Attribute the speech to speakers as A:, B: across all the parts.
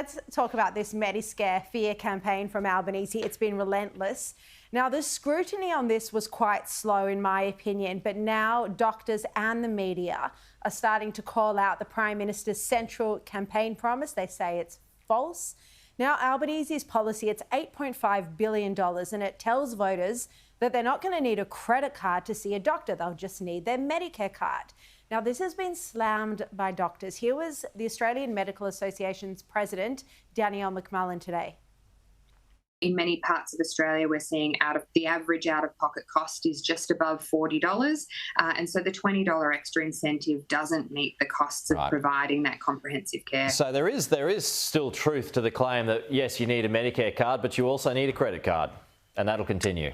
A: let's talk about this Mediscare fear campaign from Albanese. It's been relentless. Now, the scrutiny on this was quite slow, in my opinion, but now doctors and the media are starting to call out the Prime Minister's central campaign promise. They say it's false. Now, Albanese's policy, it's $8.5 billion, and it tells voters that they're not going to need a credit card to see a doctor. They'll just need their Medicare card. Now, this has been slammed by doctors. Here was the Australian Medical Association's president, Danielle McMullen, today.
B: In many parts of Australia, we're seeing the average out-of-pocket cost is just above $40. And so the $20 extra incentive doesn't meet the costs of providing that comprehensive care.
C: So there is still truth to the claim that, yes, you need a Medicare card, but you also need a credit card, and that'll continue.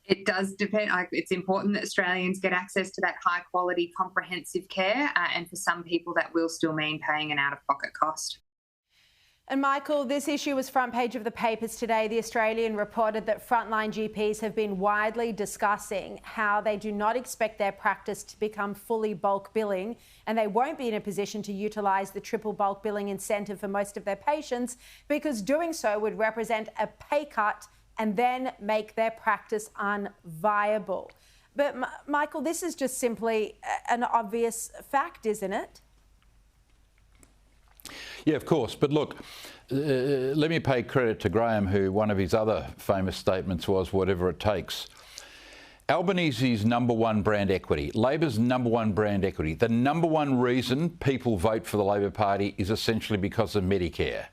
B: It does depend. It's important that Australians get access to that high-quality comprehensive care, and for some people that will still mean paying an out-of-pocket cost.
A: And Michael, this issue was front page of the papers today. The Australian reported that frontline GPs have been widely discussing how they do not expect their practice to become fully bulk billing, and they won't be in a position to utilise the triple bulk billing incentive for most of their patients, because doing so would represent a pay cut and then make their practice unviable. But Michael, this is just simply an obvious fact, isn't it?
D: Yeah, of course. But look, let me pay credit to Graham, who one of his other famous statements was, whatever it takes. Albanese's #1 brand equity, Labor's #1 brand equity, the #1 reason people vote for the Labor Party is essentially because of Medicare,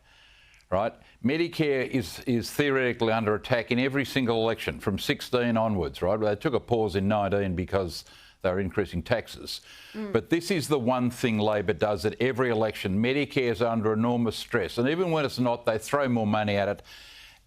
D: right? Medicare is theoretically under attack in every single election from 16 onwards, right? They took a pause in 19 because they're increasing taxes. But this is the one thing Labor does at every election. Medicare is under enormous stress. And even when it's not, they throw more money at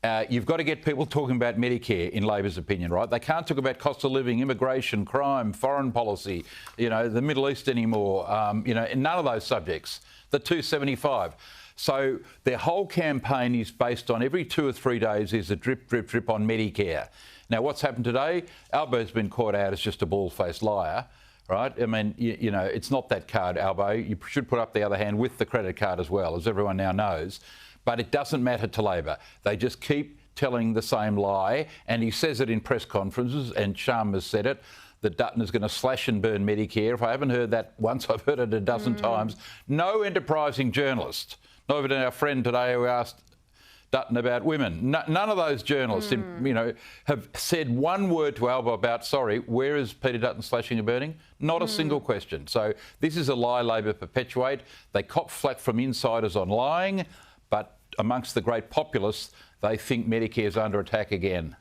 D: it. You've got to get people talking about Medicare, in Labor's opinion, right? They can't talk about cost of living, immigration, crime, foreign policy, the Middle East anymore, none of those subjects. The 275. So their whole campaign is based on every 2 or 3 days is a drip, drip, drip on Medicare. Now, what's happened today? Albo's been caught out as just a bald-faced liar, right? I mean, it's not that card, Albo. You should put up the other hand with the credit card as well, as everyone now knows. But it doesn't matter to Labor. They just keep telling the same lie, and he says it in press conferences, and Sharma's said it, that Dutton is going to slash and burn Medicare. If I haven't heard that once, I've heard it a dozen times. No enterprising journalist, not even our friend today who asked Dutton about women. None of those journalists, have said one word to Albo about, sorry, where is Peter Dutton slashing and burning? Not a single question. So this is a lie Labor perpetuate. They cop flack from insiders on lying, but amongst the great populists, they think Medicare is under attack again.